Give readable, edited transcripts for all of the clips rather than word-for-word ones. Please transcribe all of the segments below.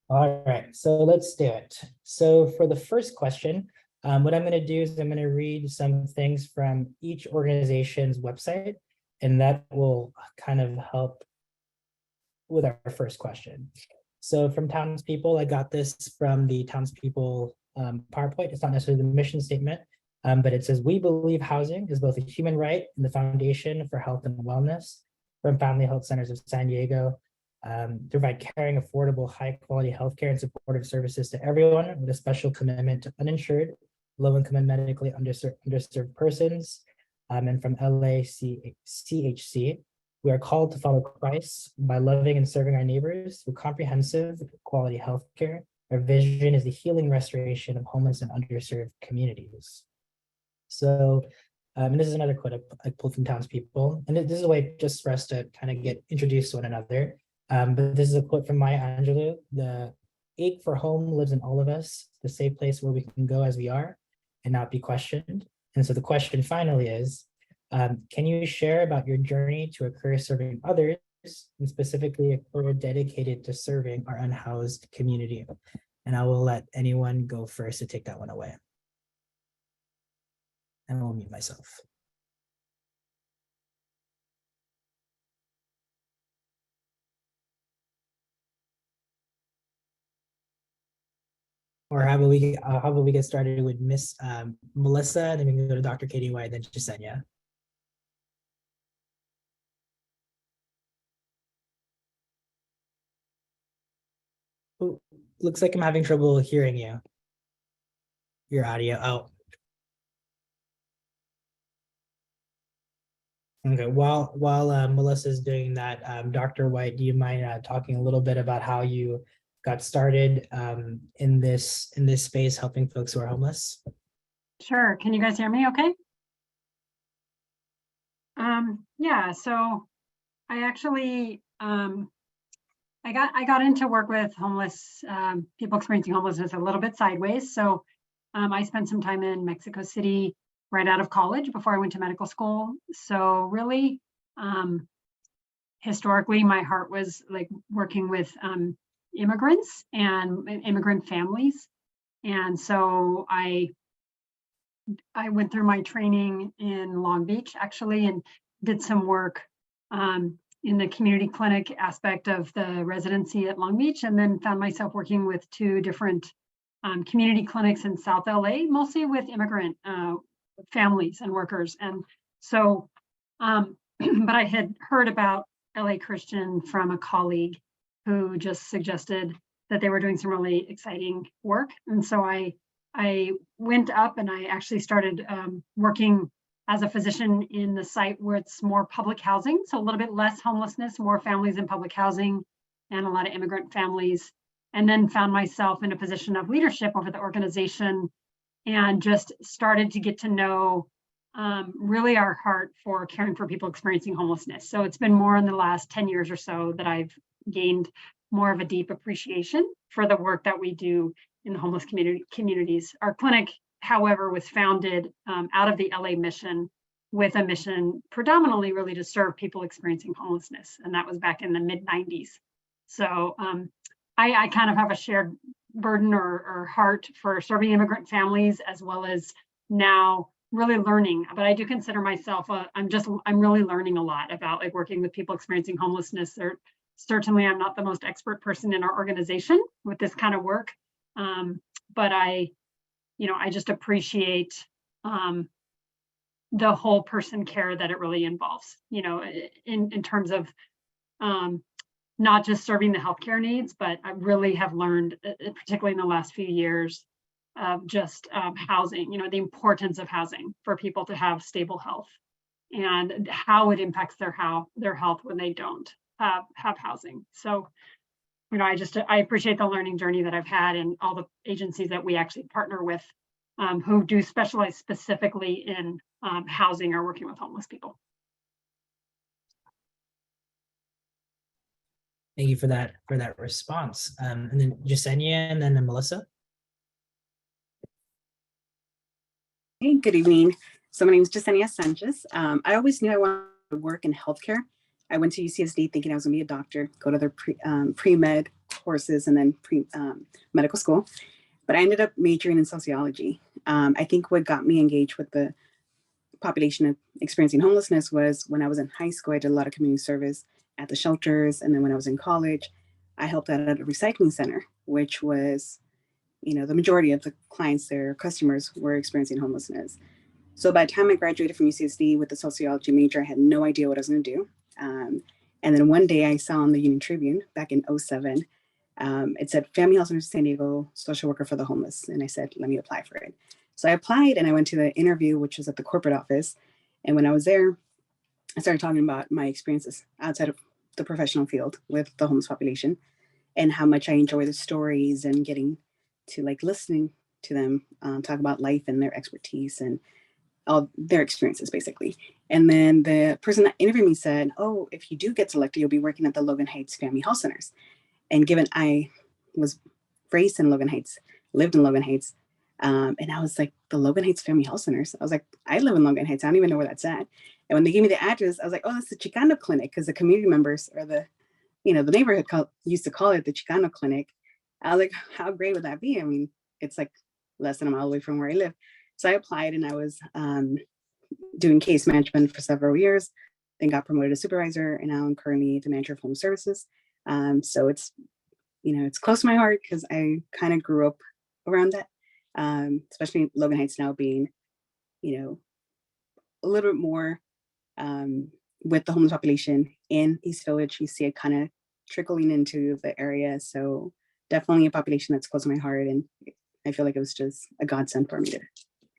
All right, so let's do it. So for the first question, what I'm going to do is I'm going to read some things from each organization's website, and that will kind of help with our first question. So from Townspeople, I got this from the Townspeople PowerPoint. It's not necessarily the mission statement, but it says, "We believe housing is both a human right and the foundation for health and wellness." From Family Health Centers of San Diego, to provide caring, affordable, high-quality healthcare and supportive services to everyone, with a special commitment to uninsured, low-income, and medically underserved persons. And from LACHC, we are called to follow Christ by loving and serving our neighbors through comprehensive, quality healthcare. Our vision is the healing restoration of homeless and underserved communities. So, and this is another quote I pulled from Townspeople, and this is a way just for us to kind of get introduced to one another. But this is a quote from Maya Angelou: "The ache for home lives in all of us, the safe place where we can go as we are and not be questioned." And so the question finally is, can you share about your journey to a career serving others, and specifically a career dedicated to serving our unhoused community? And I will let anyone go first to take that one away. And I'll mute myself. Or how about we get started with Miss Melissa, and then we can go to Dr. Katie White, then Jasenia. Oh, looks like I'm having trouble hearing you. Your audio. Oh. Okay. While Melissa's doing that, Dr. White, do you mind talking a little bit about how you got started in this space, helping folks who are homeless? Sure. Can you guys hear me okay? Yeah, so I actually I got into work with homeless people experiencing homelessness a little bit sideways. So I spent some time in Mexico City right out of college before I went to medical school. So really, historically, my heart was like working with immigrants and immigrant families. And so I went through my training in Long Beach, actually, and did some work in the community clinic aspect of the residency at Long Beach, and then found myself working with 2 different community clinics in South LA, mostly with immigrant families and workers. And so, but I had heard about LA Christian from a colleague who just suggested that they were doing some really exciting work. And so I went up and I actually started working as a physician in the site where it's more public housing. So a little bit less homelessness, more families in public housing and a lot of immigrant families. And then found myself in a position of leadership over the organization and just started to get to know really our heart for caring for people experiencing homelessness. So it's been more in the last 10 years or so that I've gained more of a deep appreciation for the work that we do in the homeless communities. Our clinic, however, was founded out of the LA mission with a mission predominantly really to serve people experiencing homelessness. And that was back in the mid-90s. So I kind of have a shared burden or heart for serving immigrant families, as well as now really learning. But I do consider myself, I'm really learning a lot about like working with people experiencing homelessness. Certainly I'm not the most expert person in our organization with this kind of work. But I just appreciate the whole person care that it really involves, in terms of not just serving the healthcare needs, but I really have learned, particularly in the last few years, of just housing, the importance of housing for people to have stable health and how it impacts their health when they don't have housing. So, I appreciate the learning journey that I've had and all the agencies that we actually partner with who do specialize specifically in housing or working with homeless people. Thank you for that response. And then Jasenia, and then Melissa. Hey, good evening. So my name is Jesenia Sanchez. I always knew I wanted to work in healthcare. I went to UCSD thinking I was gonna be a doctor, go to their pre-med courses and then medical school. But I ended up majoring in sociology. I think what got me engaged with the population of experiencing homelessness was when I was in high school. I did a lot of community service at the shelters. And then when I was in college, I helped out at a recycling center, which was, the majority of the clients, their customers were experiencing homelessness. So by the time I graduated from UCSD with the sociology major, I had no idea what I was going to do. And then one day I saw on the Union Tribune back in 2007, it said Family Health Center San Diego, social worker for the homeless. And I said, let me apply for it. So I applied and I went to the interview, which was at the corporate office. And when I was there, I started talking about my experiences outside of the professional field with the homeless population and how much I enjoy the stories and getting to listening to them talk about life and their expertise and all their experiences, basically. And then the person that interviewed me said, oh, if you do get selected, you'll be working at the Logan Heights Family Health Centers. And given I was raised in Logan Heights, lived in Logan Heights, and I was like, the Logan Heights Family Health Centers. I was like, I live in Logan Heights. I don't even know where that's at. And when they gave me the address, I was like, oh, that's the Chicano clinic, because the community members or the neighborhood used to call it the Chicano clinic. I was like, how great would that be? I mean, it's like less than a mile away from where I live. So I applied and I was doing case management for several years, then got promoted to supervisor, and now I'm currently the manager of home services. So it's, it's close to my heart because I kind of grew up around that, especially Logan Heights now being, a little bit more with the homeless population in East Village. You see it kind of trickling into the area. So definitely a population that's close to my heart. And I feel like it was just a godsend for me to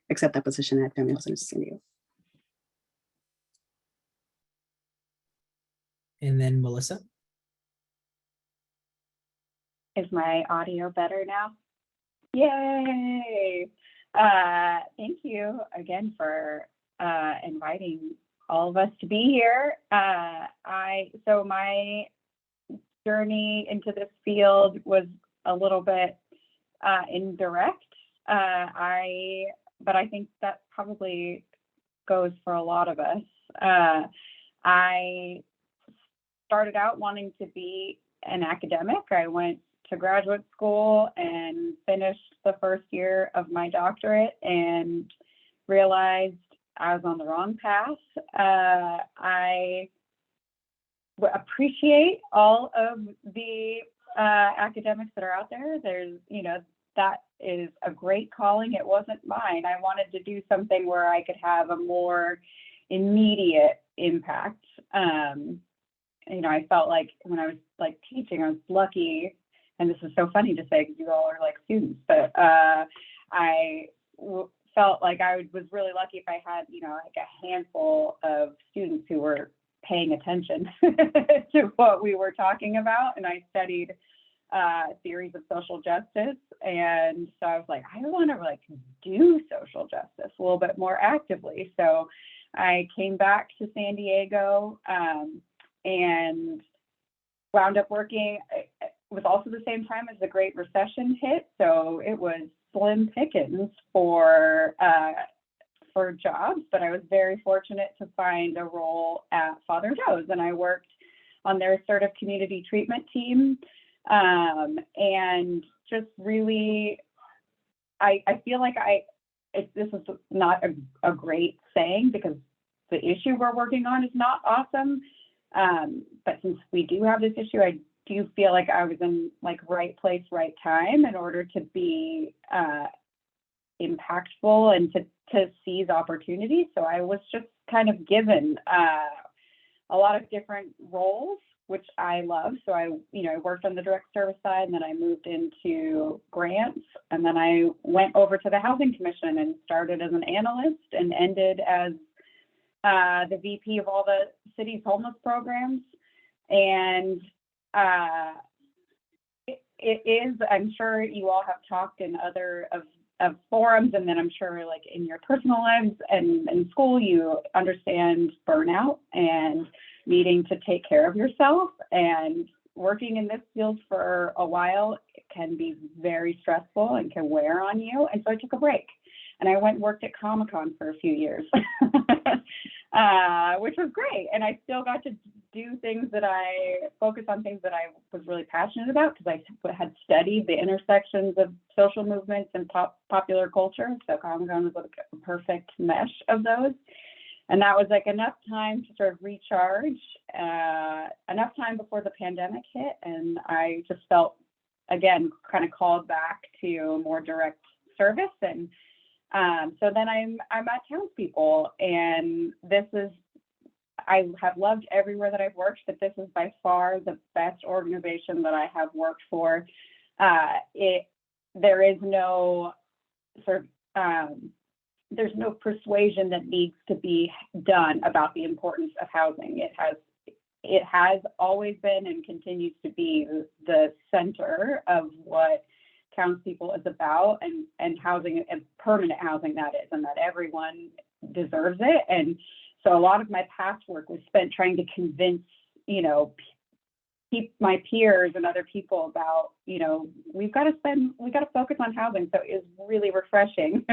accept that position at Family Health Center San Diego. And then Melissa. Is my audio better now? Yay! Thank you again for inviting all of us to be here. So my journey into this field was a little bit indirect. But I think that probably goes for a lot of us. I started out wanting to be an academic. I went to graduate school and finished the first year of my doctorate and realized I was on the wrong path. I appreciate all of the academics that are out there. There's, that is a great calling. It wasn't mine. I wanted to do something where I could have a more immediate impact. I felt like when I was teaching, I was lucky, and this is so funny to say because you all are students, but I felt like I was really lucky if I had, a handful of students who were paying attention to what we were talking about. And I studied theories of social justice. And so I was like, I want to do social justice a little bit more actively. So I came back to San Diego and wound up working. It was also the same time as the Great Recession hit. So it was slim pickings for jobs, but I was very fortunate to find a role at Father Joe's, and I worked on their assertive community treatment team. And just really, I feel like this is not a great saying because the issue we're working on is not awesome. But since we do have this issue, I do feel like I was in right place, right time in order to be impactful and to seize opportunities. So I was just kind of given a lot of different roles, which I love. So I worked on the direct service side, and then I moved into grants, and then I went over to the Housing Commission and started as an analyst and ended as the VP of all the city's homeless programs. And it is, I'm sure you all have talked in other of forums, and then I'm sure in your personal lives and in school, you understand burnout and needing to take care of yourself. And working in this field for a while can be very stressful and can wear on you. And so I took a break and I went and worked at Comic-Con for a few years, which was great. And I still got to focus on things that I was really passionate about, because I had studied the intersections of social movements and popular culture. So Comic-Con was like a perfect mesh of those. And that was like enough time to sort of recharge, enough time before the pandemic hit. And I just felt, again, kind of called back to more direct service. And so then I'm at Townspeople, and I have loved everywhere that I've worked, but this is by far the best organization that I have worked for. There is no sort of, there's no persuasion that needs to be done about the importance of housing. It has always been and continues to be the center of what Townspeople is about, and housing, and permanent housing that is, and that everyone deserves it. And so a lot of my past work was spent trying to convince, my peers and other people about, we've got to focus on housing. So it's really refreshing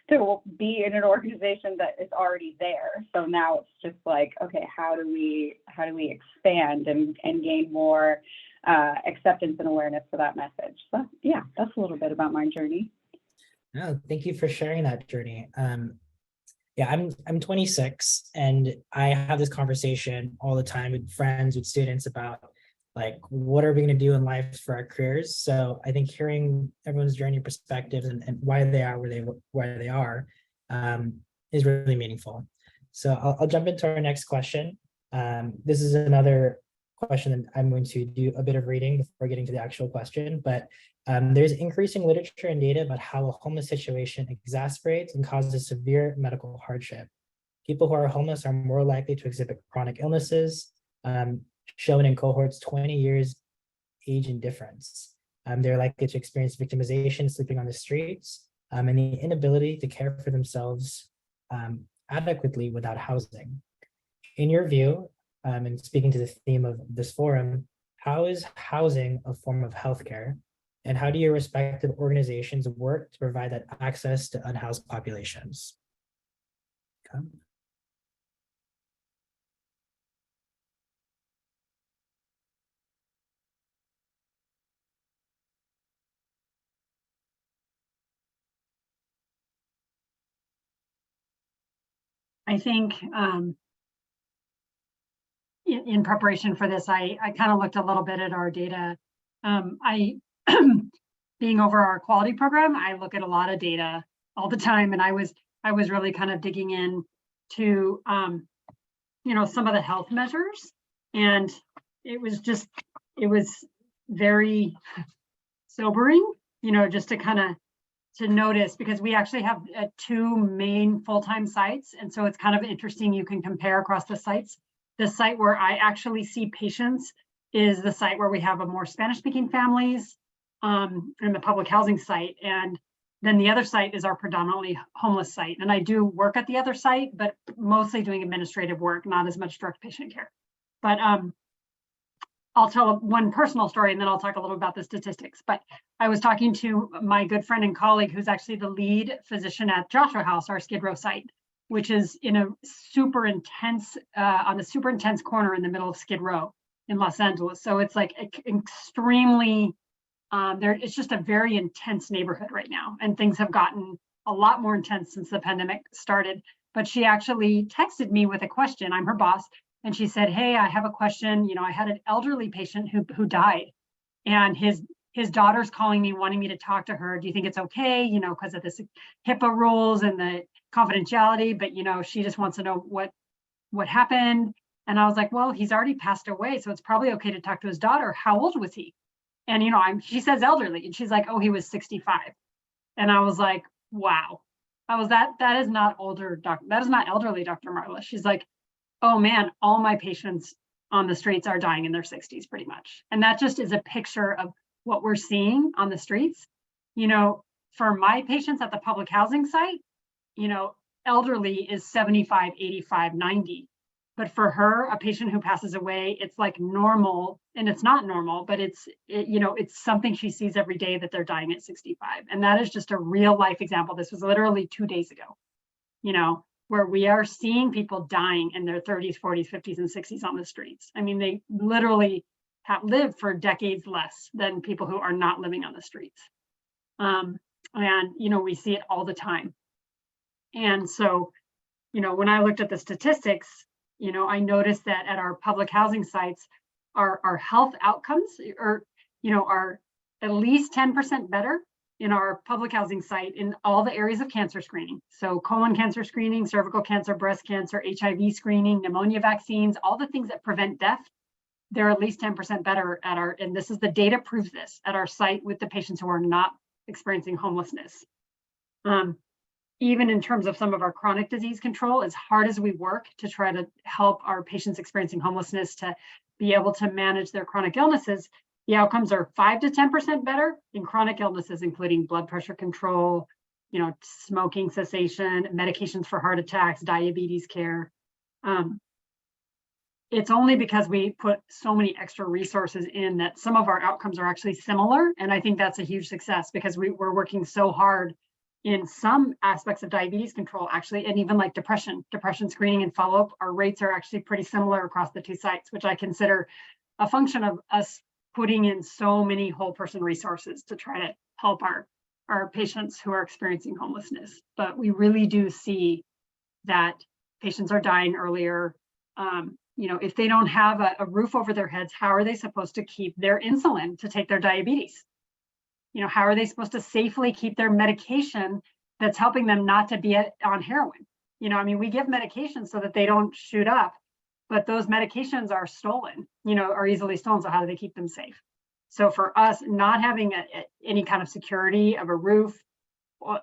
to be in an organization that is already there. So now it's just like, okay, how do we expand and gain more acceptance and awareness for that message? So yeah, that's a little bit about my journey. No, thank you for sharing that journey. Yeah, I'm 26, and I have this conversation all the time with friends, with students about like, what are we going to do in life for our careers? So I think hearing everyone's journey perspectives and why they are where they are is really meaningful. So I'll jump into our next question. This is another question that I'm going to do a bit of reading before getting to the actual question, but there's increasing literature and data about how a homeless situation exacerbates and causes severe medical hardship. People who are homeless are more likely to exhibit chronic illnesses, shown in cohorts 20 years age and difference. They're likely to experience victimization, sleeping on the streets, and the inability to care for themselves adequately without housing. In your view, and speaking to the theme of this forum, how is housing a form of healthcare? And how do your respective organizations work to provide that access to unhoused populations? Okay. I think in preparation for this, I kind of looked a little bit at our data. Being over our quality program, I look at a lot of data all the time, and I was really kind of digging in to some of the health measures, and it was very sobering, just to kind of to notice, because we actually have 2 main full-time sites, and so it's kind of interesting. You can compare across the sites. The site where I actually see patients is the site where we have a more Spanish-speaking families, in the public housing site. And then the other site is our predominantly homeless site. And I do work at the other site, but mostly doing administrative work, not as much direct patient care. But I'll tell one personal story, and then I'll talk a little about the statistics. But I was talking to my good friend and colleague, who's actually the lead physician at Joshua House, our Skid Row site, which is in a super intense, on the super intense corner in the middle of Skid Row in Los Angeles. So it's like extremely, it's just a very intense neighborhood right now. And things have gotten a lot more intense since the pandemic started. But she actually texted me with a question. I'm her boss. And she said, hey, I have a question. I had an elderly patient who died, and his daughter's calling me, wanting me to talk to her. Do you think it's okay? Because of this HIPAA rules and the confidentiality, but she just wants to know what happened. And I was like, well, he's already passed away, so it's probably okay to talk to his daughter. How old was he? And she says elderly, and she's like, oh, he was 65. And I was like, wow. That is not older, that is not elderly, Dr. Marla. She's like, oh man, all my patients on the streets are dying in their 60s pretty much. And that just is a picture of what we're seeing on the streets. For my patients at the public housing site, elderly is 75, 85, 90. But for her, a patient who passes away, it's like normal, and it's not normal, but it's something she sees every day, that they're dying at 65. And that is just a real life example. This was literally 2 days ago, where we are seeing people dying in their 30s, 40s, 50s, and 60s on the streets. I mean, they literally have lived for decades less than people who are not living on the streets. And, you know, we see it all the time. And so, you know, when I looked at the statistics, you know, I noticed that at our public housing sites, our health outcomes are, you know, are at least 10% better in our public housing site in all the areas of cancer screening. So colon cancer screening, cervical cancer, breast cancer, HIV screening, pneumonia vaccines, all the things that prevent death, they're at least 10% better at our, and this is the data proves this, at our site with the patients who are not experiencing homelessness. Even in terms of some of our chronic disease control, as hard as we work to try to help our patients experiencing homelessness to be able to manage their chronic illnesses, the outcomes are 5 to 10% better in chronic illnesses, including blood pressure control, you know, smoking cessation, medications for heart attacks, diabetes care. It's only because we put so many extra resources in that some of our outcomes are actually similar. And I think that's a huge success because we're working so hard in some aspects of diabetes control, actually, and even like depression screening and follow-up, our rates are actually pretty similar across the two sites, which I consider a function of us putting in so many whole person resources to try to help our patients who are experiencing homelessness. But we really do see that patients are dying earlier. You know, if they don't have a roof over their heads, how are they supposed to keep their insulin to take their diabetes? You know, how are they supposed to safely keep their medication that's helping them not to be on heroin? You know, I mean, we give medications so that they don't shoot up, but those medications are stolen, you know, are easily stolen. So how do they keep them safe? So for us, not having any kind of security of a roof,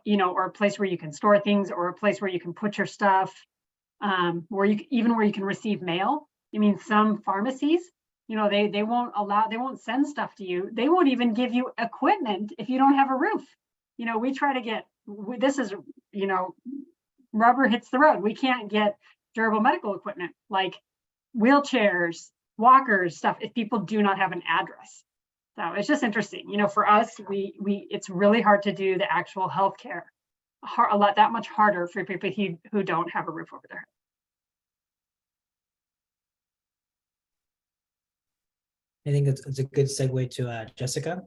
you know, or a place where you can store things, or a place where you can put your stuff, where you can receive mail. I mean, some pharmacies, you know, they won't send stuff to you. They won't even give you equipment if you don't have a roof. You know, we try to get, this is, you know, rubber hits the road. We can't get durable medical equipment like wheelchairs, walkers, stuff, if people do not have an address. So it's just interesting. You know, for us, it's really hard to do the actual healthcare, that much harder for people who don't have a roof over their head. I think it's a good segue to Jessica,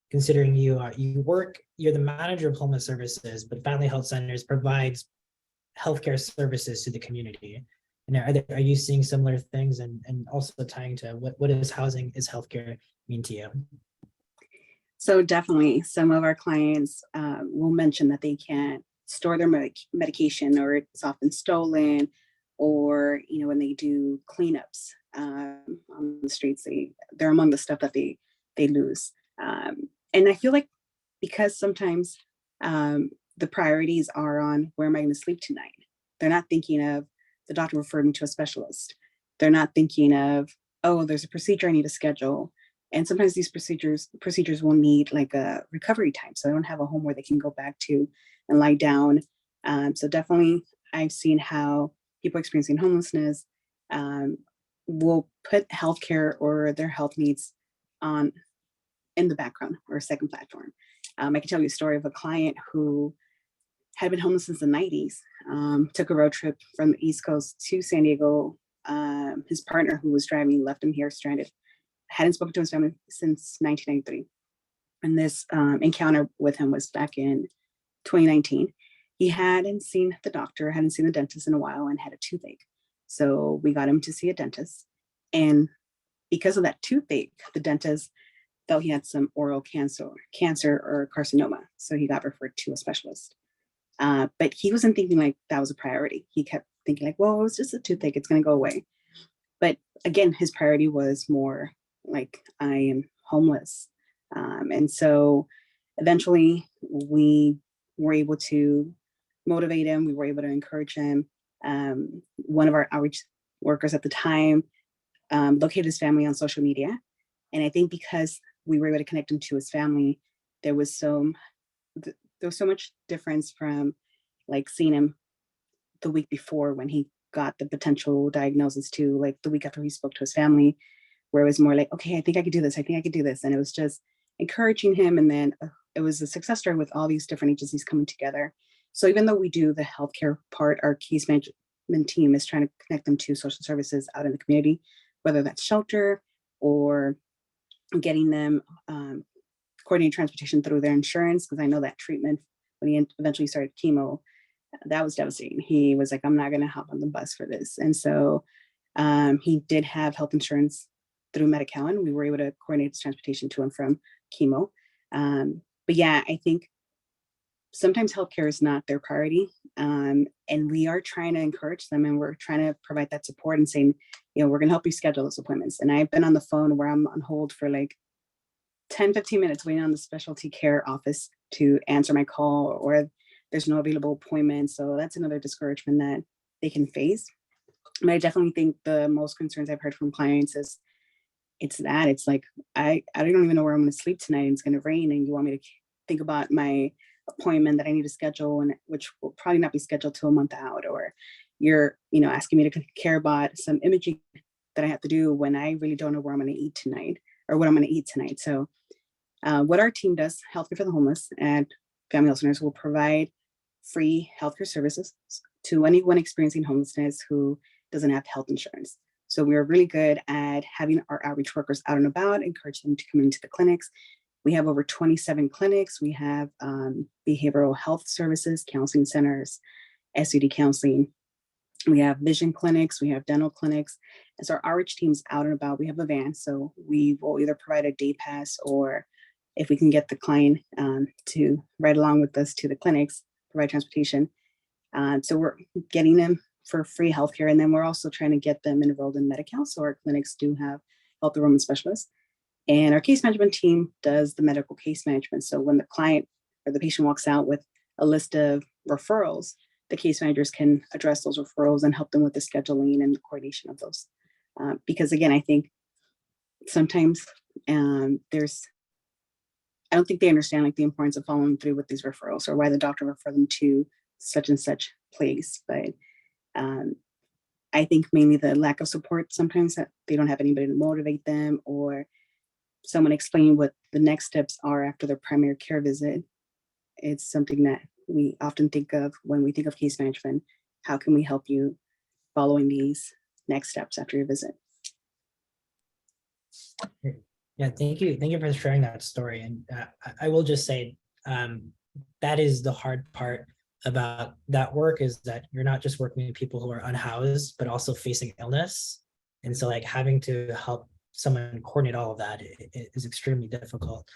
considering you're the manager of homeless services, but Family Health Centers provides healthcare services to the community. And are you seeing similar things, and also tying to what is housing is healthcare mean to you? So definitely some of our clients will mention that they can't store their medication, or it's often stolen, or, you know, when they do cleanups on the streets, they're among the stuff that they lose. And I feel like because sometimes the priorities are on, where am I going to sleep tonight? They're not thinking of, the doctor referred me to a specialist. They're not thinking of, oh, there's a procedure I need to schedule. And sometimes these procedures will need like a recovery time. So they don't have a home where they can go back to and lie down. So definitely I've seen how people experiencing homelessness will put healthcare or their health needs in the background or a second platform. I can tell you a story of a client who had been homeless since the 90s, took a road trip from the East Coast to San Diego. His partner who was driving left him here stranded, hadn't spoken to his family since 1993. And this encounter with him was back in 2019. He hadn't seen the doctor, hadn't seen the dentist in a while, and had a toothache. So we got him to see a dentist. And because of that toothache, the dentist felt he had some oral cancer or carcinoma. So he got referred to a specialist. But he wasn't thinking like that was a priority. He kept thinking like, well, it's just a toothache, it's going to go away. But again, his priority was more like, I am homeless. And so eventually we were able to motivate him. We were able to encourage him. One of our outreach workers at the time located his family on social media. And I think because we were able to connect him to his family, there was so much difference from like seeing him the week before when he got the potential diagnosis to like the week after he spoke to his family, where it was more like, okay, I think I could do this. I think I could do this. And it was just encouraging him. And then it was a success story with all these different agencies coming together. So even though we do the healthcare part, our case management team is trying to connect them to social services out in the community, whether that's shelter or getting them coordinating transportation through their insurance. Because I know that treatment, when he eventually started chemo, that was devastating. He was like, I'm not going to hop on the bus for this. And so he did have health insurance through 𝗏𝗏𝗀𝗀𝗀, and we were able to coordinate his transportation to and from chemo. But yeah, I think sometimes healthcare is not their priority. And we are trying to encourage them, and we're trying to provide that support and saying, you know, we're going to help you schedule those appointments. And I've been on the phone where I'm on hold for like 10, 15 minutes waiting on the specialty care office to answer my call, or there's no available appointment. So that's another discouragement that they can face. But I definitely think the most concerns I've heard from clients is it's like, I don't even know where I'm going to sleep tonight. It's going to rain, and you want me to think about my appointment that I need to schedule, and which will probably not be scheduled till a month out, or you're, you know, asking me to care about some imaging that I have to do when I really don't know where I'm going to eat tonight, or what I'm going to eat tonight. So what our team does, Healthcare for the Homeless at Family Health Centers, will provide free healthcare services to anyone experiencing homelessness who doesn't have health insurance. So we are really good at having our outreach workers out and about, encourage them to come into the clinics. We have over 27 clinics. We have behavioral health services, counseling centers, SED counseling. We have vision clinics, we have dental clinics. As our outreach team's out and about, we have a van. So we will either provide a day pass, or if we can get the client to ride along with us to the clinics, provide transportation. So we're getting them for free healthcare. And then we're also trying to get them enrolled in Medi-Cal. So our clinics do have health enrollment specialists. And our case management team does the medical case management. So when the client or the patient walks out with a list of referrals, the case managers can address those referrals and help them with the scheduling and the coordination of those. Because again, I think sometimes I don't think they understand like the importance of following through with these referrals, or why the doctor referred them to such and such place. But I think mainly the lack of support, sometimes that they don't have anybody to motivate them, or someone explain what the next steps are after their primary care visit. It's something that we often think of when we think of case management. How can we help you following these next steps after your visit? Yeah, thank you. Thank you for sharing that story. And I will just say that is the hard part about that work, is that you're not just working with people who are unhoused, but also facing illness. And so like having to help someone coordinate all of that is extremely difficult.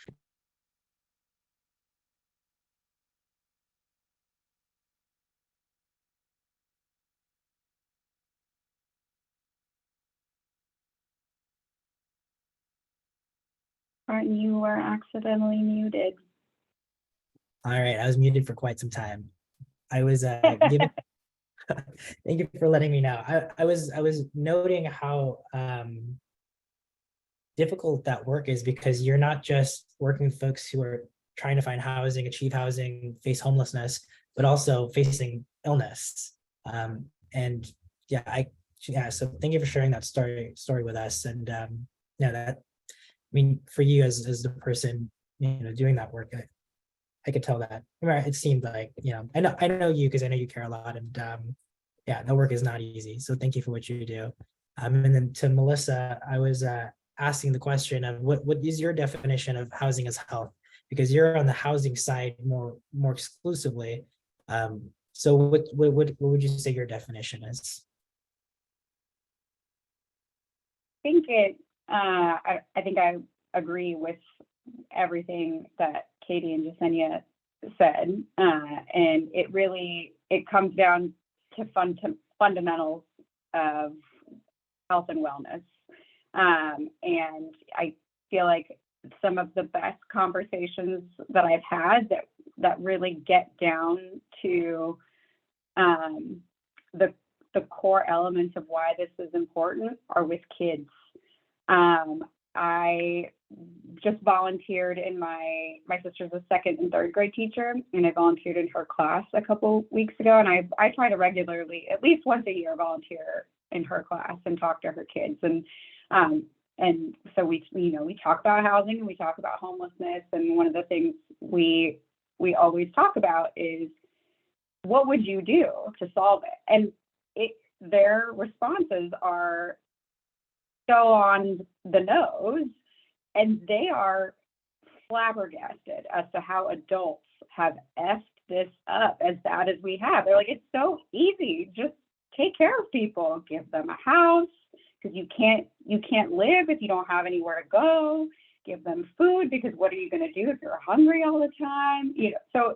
You were accidentally muted. All right, I was muted for quite some time. I was giving. Thank you for letting me know. I was noting how difficult that work is, because you're not just working with folks who are trying to find housing, achieve housing, face homelessness, but also facing illness. And yeah, so thank you for sharing that story with us. And yeah, that, I mean, for you as the person, you know, doing that work, I could tell that. It seemed like, you know, I know you, because I know you care a lot, and yeah, the work is not easy. So thank you for what you do. And then to Melissa, I was asking the question of what is your definition of housing as health, because you're on the housing side more exclusively. So what would you say your definition is? I think I agree with everything that Katie and Yesenia said, and it comes down to fundamentals of health and wellness. And I feel like some of the best conversations that I've had that really get down to the core elements of why this is important are with kids. I just volunteered in my sister's a second and third grade teacher, and I volunteered in her class a couple weeks ago. And I try to regularly, at least once a year, volunteer in her class and talk to her kids. And so we talk about housing, and we talk about homelessness. And one of the things we always talk about is what would you do to solve it? And their responses are so on the nose, and they are flabbergasted as to how adults have effed this up as bad as we have. They're like, it's so easy, just take care of people, give them a house, because you can't live if you don't have anywhere to go, give them food, because what are you going to do if you're hungry all the time? So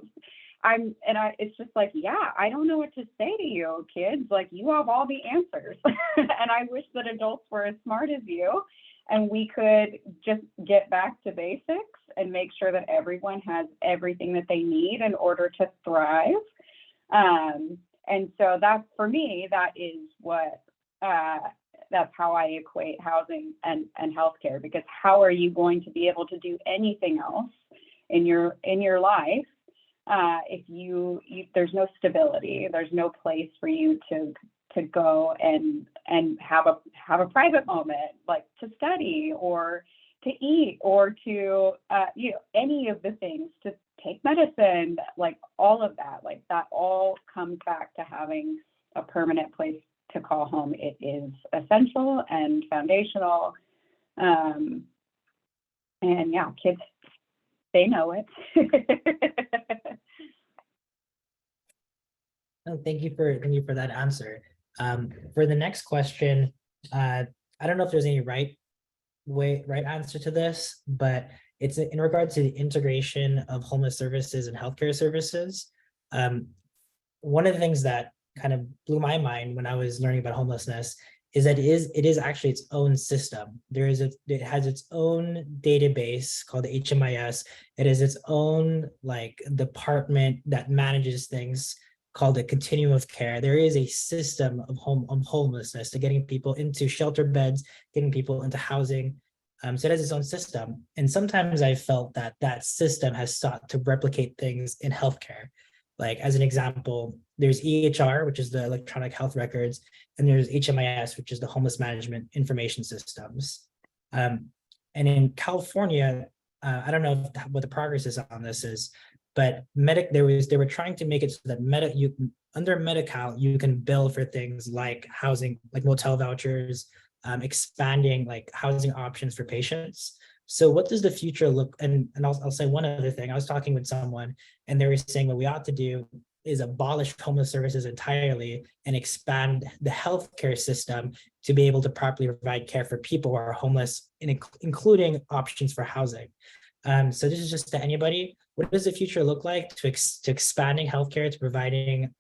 it's just like, yeah, I don't know what to say to you, kids. Like, you have all the answers. And I wish that adults were as smart as you, and we could just get back to basics and make sure that everyone has everything that they need in order to thrive. And so for me, that is what, that's how I equate housing and healthcare, because how are you going to be able to do anything else in your life if there's no stability, there's no place for you to go and have a private moment, like to study or to eat or to any of the things, to take medicine, like all of that, like that all comes back to having a permanent place to call home. It is essential and foundational. And yeah, kids, they know it. Oh, thank you for that answer. For the next question, I don't know if there's any right answer to this, but it's in regard to the integration of homeless services and healthcare services. One of the things that kind of blew my mind when I was learning about homelessness is that it is actually its own system. It has its own database called the HMIS. It has its own like department that manages things called a continuum of care. There is a system of homelessness, to getting people into shelter beds, getting people into housing. So it has its own system. And sometimes I felt that system has sought to replicate things in healthcare. Like, as an example, there's EHR, which is the electronic health records, and there's HMIS, which is the homeless management information systems. And in California, I don't know what the progress is on this is, but they were trying to make it so that under Medi-Cal, you can bill for things like housing, like motel vouchers, expanding like housing options for patients. So what does the future look? And I'll say one other thing. I was talking with someone, and they were saying what we ought to do is abolish homeless services entirely and expand the healthcare system to be able to properly provide care for people who are homeless, including options for housing. So this is just to anybody. What does the future look like to expanding healthcare, to providing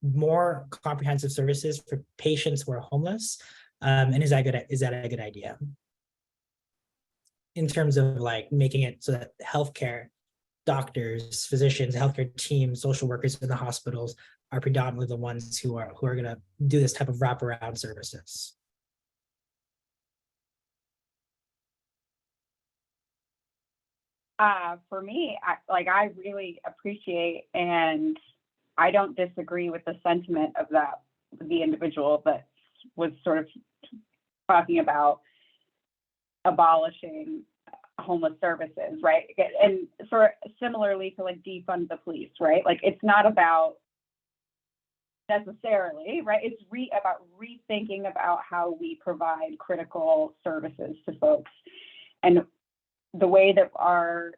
more comprehensive services for patients who are homeless? And is that a good idea? In terms of like making it so that healthcare, doctors, physicians, healthcare teams, social workers in the hospitals are predominantly the ones who are going to do this type of wraparound services. For me, I really appreciate, and I don't disagree with the sentiment of the individual that was sort of talking about abolishing homeless services, right? And similarly to like defund the police, right? Like, it's not about necessarily, right? It's about rethinking about how we provide critical services to folks. And the way that our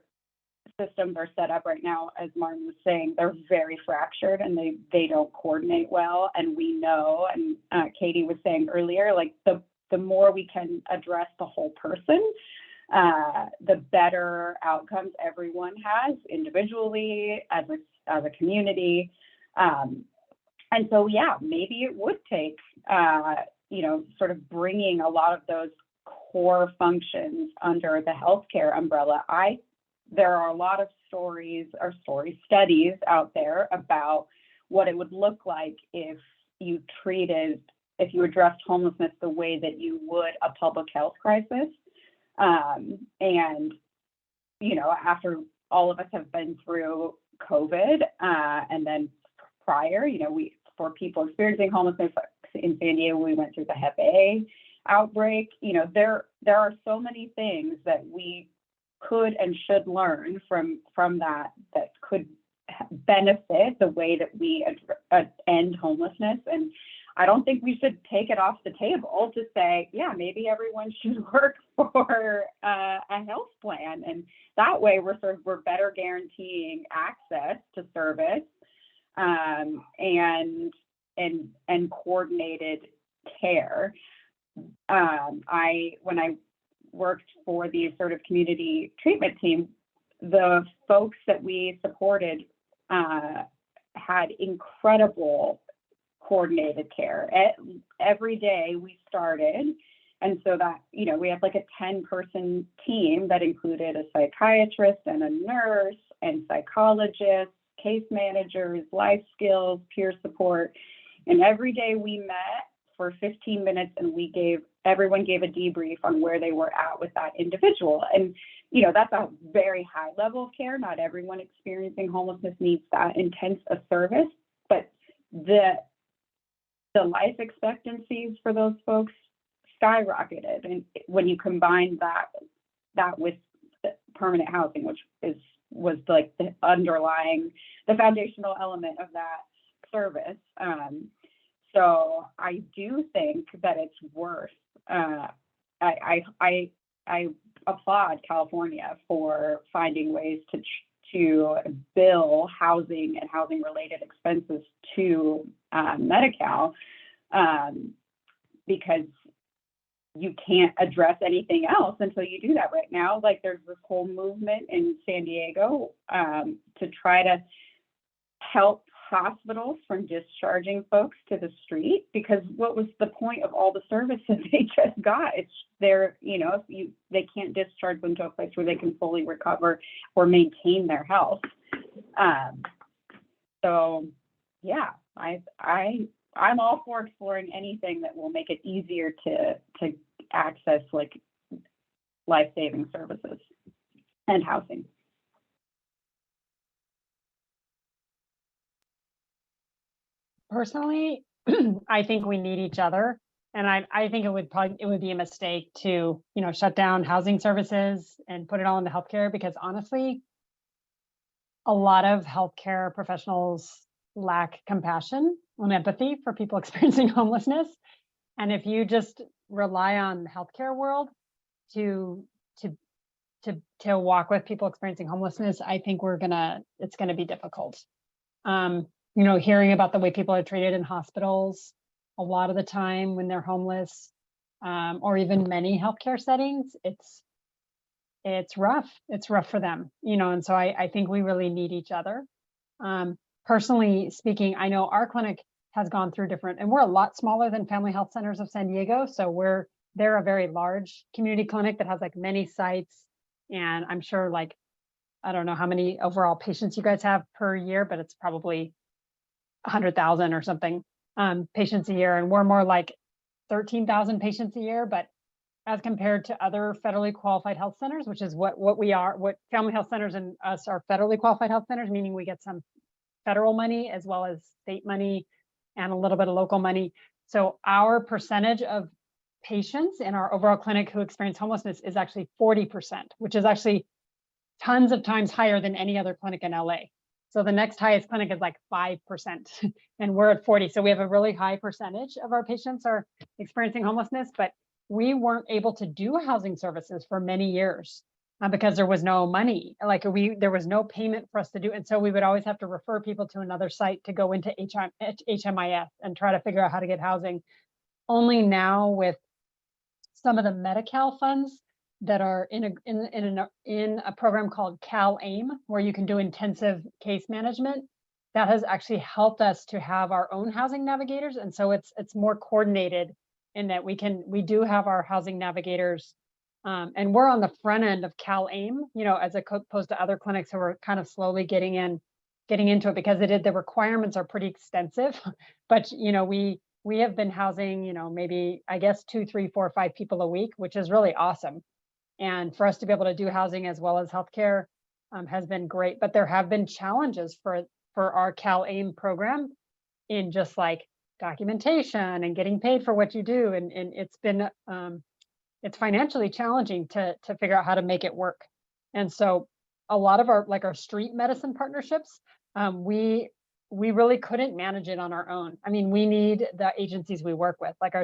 systems are set up right now, as Martin was saying, they're very fractured and they don't coordinate well. And we know, and Katie was saying earlier, like the more we can address the whole person, the better outcomes everyone has individually, as a community. And so, yeah, maybe it would take, sort of bringing a lot of those core functions under the healthcare umbrella. There are a lot of studies out there about what it would look like if you addressed homelessness the way that you would a public health crisis. And, after all of us have been through COVID, and then prior, for people experiencing homelessness in San Diego, we went through the 𝗵𝗶𝘁𝗶 outbreak. There are so many things that we could and should learn from that could benefit the way that we end homelessness. And I don't think we should take it off the table to say, yeah, maybe everyone should work for a health plan. And that way we're better guaranteeing access to service and coordinated care. When I worked for the assertive community treatment team, the folks that we supported had incredible coordinated care. Every day we started, and so that, you know, we had like a 10-person team that included a psychiatrist and a nurse and psychologists, case managers, life skills, peer support. And every day we met for 15 minutes and everyone gave a debrief on where they were at with that individual. And, you know, that's a very high level of care. Not everyone experiencing homelessness needs that intense a service, but the life expectancies for those folks skyrocketed. And when you combine that with permanent housing, which was like the foundational element of that service. So I do think that it's worth, I applaud California for finding ways to bill housing and housing related expenses to Medi-Cal, because you can't address anything else until you do that. Right now, like, there's this whole movement in San Diego to try to help hospitals from discharging folks to the street, because what was the point of all the services they just got? It's there, you know, they can't discharge them to a place where they can fully recover or maintain their health. So yeah, I'm all for exploring anything that will make it easier to access like life-saving services and housing. Personally, I think we need each other, and I think it would be a mistake to, you know, shut down housing services and put it all into healthcare, because honestly, a lot of healthcare professionals lack compassion and empathy for people experiencing homelessness. And if you just rely on the healthcare world to walk with people experiencing homelessness, I think it's gonna be difficult. You know, hearing about the way people are treated in hospitals a lot of the time when they're homeless, or even many healthcare settings, it's rough. It's rough for them, you know, and so I think we really need each other. Personally speaking, I know our clinic has gone through different, and we're a lot smaller than Family Health Centers of San Diego. So they're a very large community clinic that has like many sites. And I'm sure, like, I don't know how many overall patients you guys have per year, but it's probably 100,000 or something patients a year. And we're more like 13,000 patients a year. But as compared to other federally qualified health centers, which is what we are, what Family Health Centers and us are federally qualified health centers, meaning we get some federal money as well as state money and a little bit of local money. So our percentage of patients in our overall clinic who experience homelessness is actually 40%, which is actually tons of times higher than any other clinic in LA. So the next highest clinic is like 5%, and we're at 40. So we have a really high percentage of our patients are experiencing homelessness, but we weren't able to do housing services for many years because there was no money. Like there was no payment for us to do. And so we would always have to refer people to another site to go into HMIS and try to figure out how to get housing. Only now, with some of the Medi-Cal funds that are in a program called 𝗟𝗲𝗀𝗶𝘀𝗀, where you can do intensive case management, that has actually helped us to have our own housing navigators. And so it's more coordinated in that we do have our housing navigators, and we're on the front end of 𝗟𝗲𝗀𝗀𝗀, you know, as opposed to other clinics who are kind of slowly getting into it, because the requirements are pretty extensive. But, you know, we have been housing, you know, maybe, I guess, 2, 3, 4, 5 people a week, which is really awesome. And for us to be able to do housing as well as healthcare has been great. But there have been challenges for our 𝗟𝗲𝗀𝗀𝗀 program in just like documentation and getting paid for what you do. And it's been, it's financially challenging to figure out how to make it work. And so a lot of our street medicine partnerships we really couldn't manage it on our own. I mean, we need the agencies we work with, like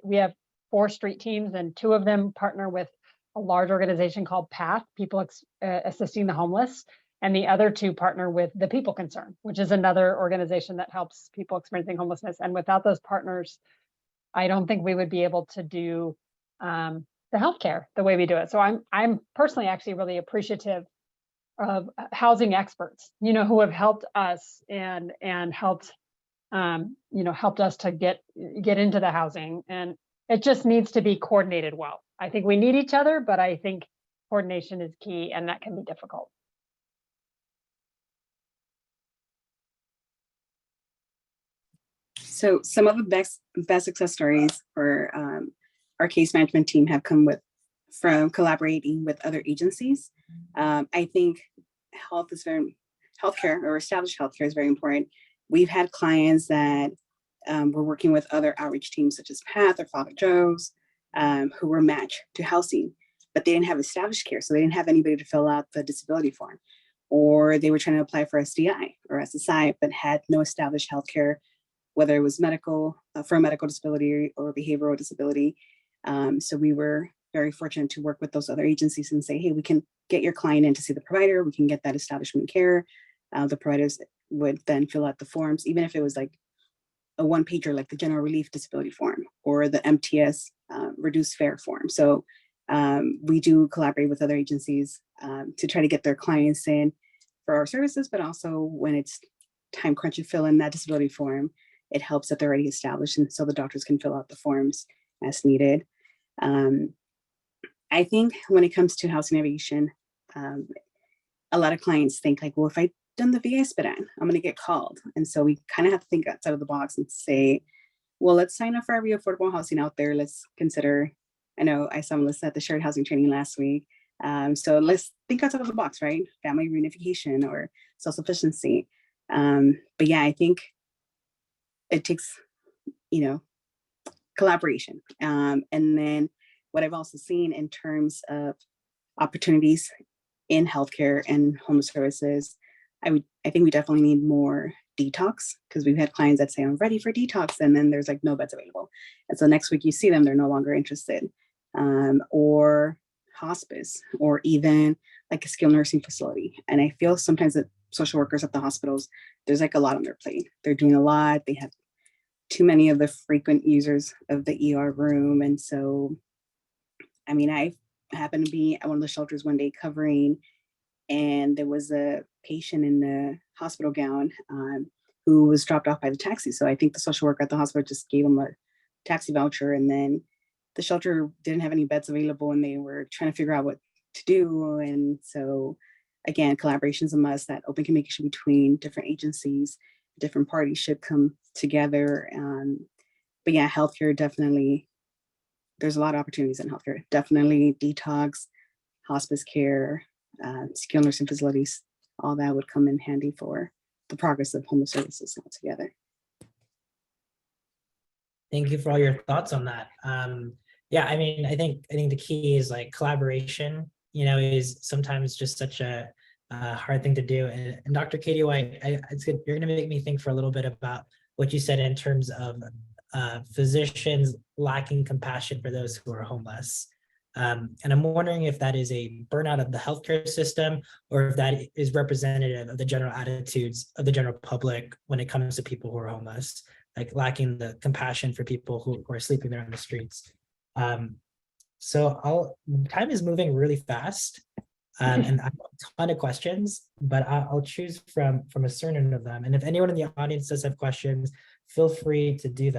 we have 4 street teams, and 2 of them partner with a large organization called 𝗲𝗄, People Assisting the Homeless, and the other 2 partner with the People Concern, which is another organization that helps people experiencing homelessness. And without those partners, I don't think we would be able to do the healthcare the way we do it. So I'm personally actually really appreciative of housing experts, who have helped us and helped, helped us to get into the housing. And it just needs to be coordinated well. I think we need each other, but I think coordination is key, and that can be difficult. So some of the best success stories for our case management team have come from collaborating with other agencies. I think healthcare or established healthcare is very important. We've had clients that were working with other outreach teams such as 𝗲𝗄 or Father Joe's, who were matched to housing, but they didn't have established care. So they didn't have anybody to fill out the disability form, or they were trying to apply for SDI or SSI, but had no established healthcare, whether it was medical, for a medical disability or behavioral disability. So we were very fortunate to work with those other agencies and say, hey, we can get your client in to see the provider. We can get that establishment care. The providers would then fill out the forms, even if it was like a 1-pager, like the general relief disability form or the MTS reduced fare form. So we do collaborate with other agencies to try to get their clients in for our services, but also when it's time crunch to fill in that disability form, it helps that they're already established, and so the doctors can fill out the forms as needed. I think when it comes to housing navigation, a lot of clients think like, well, if I've done the 𝗣𝗲𝗁𝗏, I'm going to get called. And so we kind of have to think outside of the box and say, well, let's sign up for every affordable housing out there. Let's consider, I know I saw Melissa at the shared housing training last week. So let's think outside of the box, right? Family reunification or self-sufficiency. But yeah, I think it takes, collaboration. And then what I've also seen in terms of opportunities in healthcare and homeless services, I think we definitely need more detox, because we've had clients that say, I'm ready for detox, and then there's like no beds available. And so next week you see them, they're no longer interested. Or hospice, or even like a skilled nursing facility. And I feel sometimes that social workers at the hospitals, there's like a lot on their plate. They're doing a lot. They have too many of the frequent users of the ER room. And so, I mean, I happened to be at one of the shelters one day covering, and there was a patient in the hospital gown who was dropped off by the taxi. So I think the social worker at the hospital just gave him a taxi voucher, and then the shelter didn't have any beds available, and they were trying to figure out what to do. And so again, collaboration is a must. That open communication between different agencies, different parties should come together. But yeah, healthcare, definitely, there's a lot of opportunities in healthcare. Definitely detox, hospice care, skilled nursing facilities, all that would come in handy for the progress of homeless services altogether. Thank you for all your thoughts on that. Yeah, I mean, I think the key is like collaboration, is sometimes just such a hard thing to do. And Dr. Katie White, you're going to make me think for a little bit about what you said in terms of physicians lacking compassion for those who are homeless. And I'm wondering if that is a burnout of the healthcare system, or if that is representative of the general attitudes of the general public when it comes to people who are homeless, like lacking the compassion for people who are sleeping there on the streets. So time is moving really fast, and I have a ton of questions, but I'll choose from a certain of them. And if anyone in the audience does have questions, feel free to do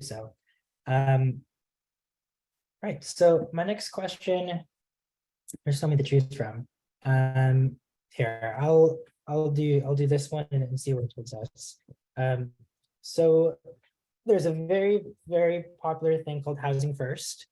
so. Right, so my next question, there's so many to choose from. Here, I'll do this one and see what it takes us. So there's a very, very popular thing called Housing First.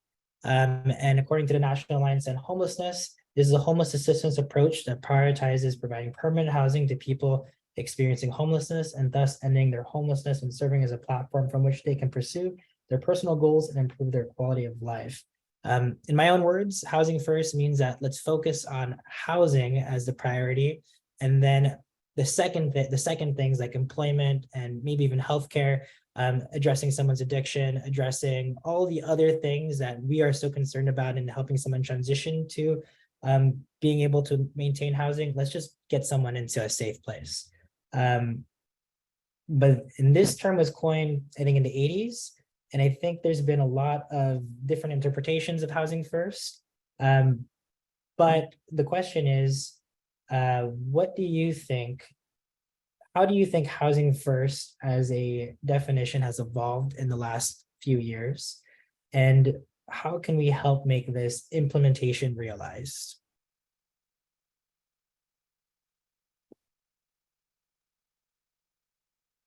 And according to the National Alliance on Homelessness, this is a homeless assistance approach that prioritizes providing permanent housing to people experiencing homelessness, and thus ending their homelessness and serving as a platform from which they can pursue their personal goals and improve their quality of life. In my own words, Housing First means that let's focus on housing as the priority, and then the second things like employment and maybe even healthcare, addressing someone's addiction, addressing all the other things that we are so concerned about in helping someone transition to being able to maintain housing. Let's just get someone into a safe place. But in this term was coined, I think, in the 80s. And I think there's been a lot of different interpretations of housing first. But the question is, what do you think? How do you think housing first as a definition has evolved in the last few years? And how can we help make this implementation realized?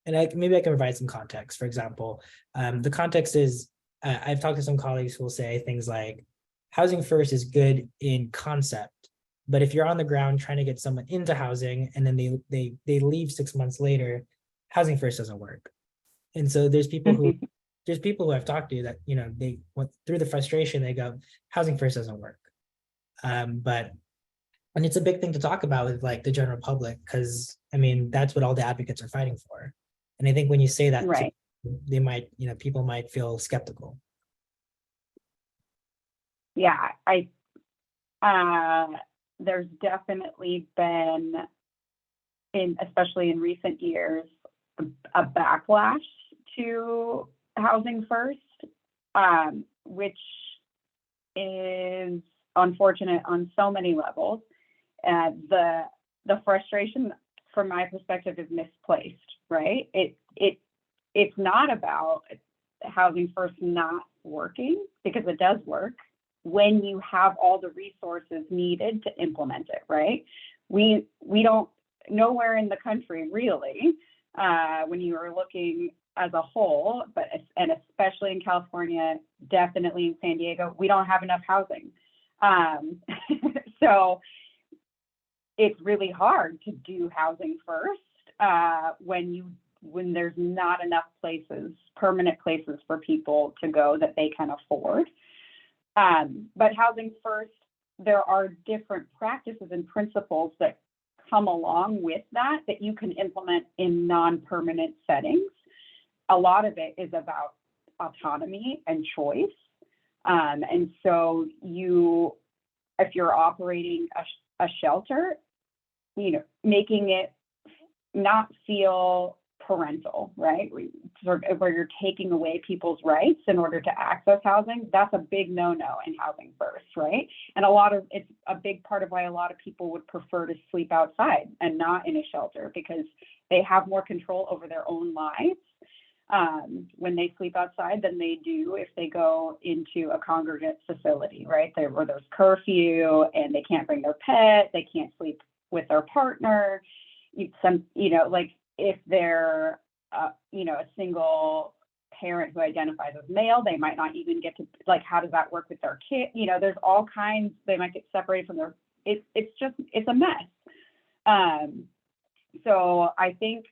And maybe I can provide some context. For example, the context is, I've talked to some colleagues who will say things like, housing first is good in concept, but if you're on the ground trying to get someone into housing and then they leave 6 months later, housing first doesn't work. And so there's people who I've talked to that, they went through the frustration, they go, housing first doesn't work. And it's a big thing to talk about with like the general public, because I mean, that's what all the advocates are fighting for. And I think when you say that, Right. they might, people might feel skeptical. Yeah, there's definitely been, especially in recent years, a backlash to housing first, which is unfortunate on so many levels. The frustration from my perspective is misplaced, right? It's not about housing first not working, because it does work when you have all the resources needed to implement it, right? We don't, nowhere in the country really, when you are looking as a whole, and especially in California, definitely in San Diego, we don't have enough housing. So it's really hard to do housing first when there's not enough places, permanent places for people to go that they can afford. But housing first, there are different practices and principles that come along with that you can implement in non-permanent settings. A lot of it is about autonomy and choice. And so if you're operating a shelter, making it not feel parental, right? Where you're taking away people's rights in order to access housing, that's a big no-no in housing first, right? And it's a big part of why a lot of people would prefer to sleep outside and not in a shelter, because they have more control over their own lives when they sleep outside than they do if they go into a congregate facility, right? Where there's curfew and they can't bring their pet, they can't sleep with their partner. If they're, a single parent who identifies as male, they might not even get to, how does that work with their kid? There's all kinds, they might get separated from it's a mess. So I think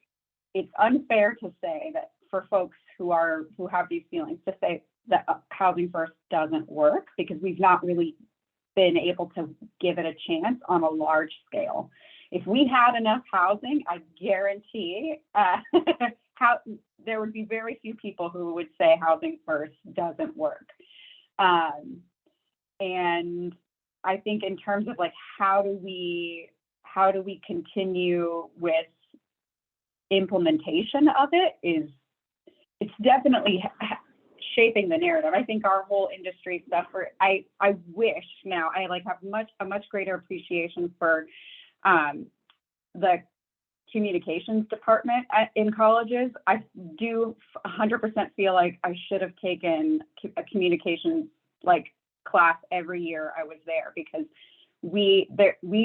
it's unfair to say that for folks who have these feelings, to say that housing first doesn't work, because we've not really been able to give it a chance on a large scale. If we had enough housing, I guarantee there would be very few people who would say housing first doesn't work. And I think in terms of how do we continue with implementation of it's definitely shaping the narrative. I think our whole industry suffered. I wish now I have a much greater appreciation for the communications department in colleges. I do 100% feel like I should have taken a communications class every year I was there, because we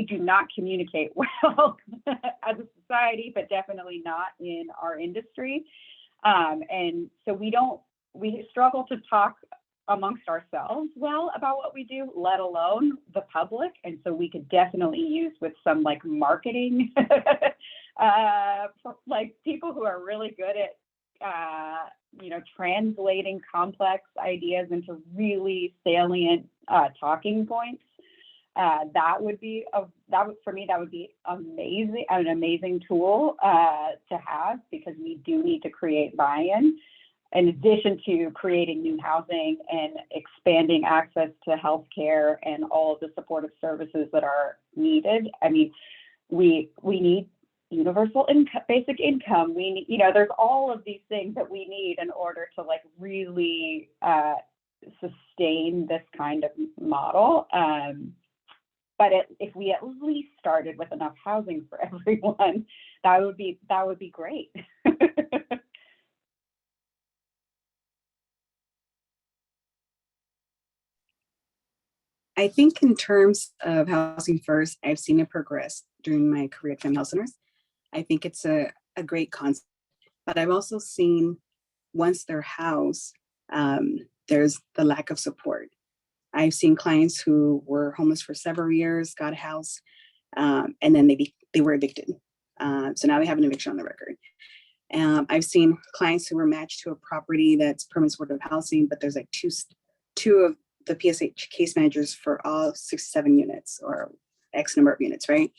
do not communicate well as a society, but definitely not in our industry. And so we struggle to talk amongst ourselves well about what we do, let alone the public. And so we could definitely use with some marketing, people who are really good at, translating complex ideas into really salient talking points. that would be for me, that would be amazing, an amazing tool to have, because we do need to create buy-in in addition to creating new housing and expanding access to healthcare and all of the supportive services that are needed. I mean, we need universal income, basic income. We need, you know, there's all of these things that we need in order to like really sustain this kind of model. But if we at least started with enough housing for everyone, that would be great. I think in terms of housing first, I've seen it progress during my career at Family Health Centers. I think it's a great concept, but I've also seen once they're housed, there's the lack of support. I've seen clients who were homeless for several years, got a house, and then they were evicted. So now we have an eviction on the record. I've seen clients who were matched to a property that's permanent supportive housing, but there's like two of the PSH case managers for all 6-7 units or X number of units, right?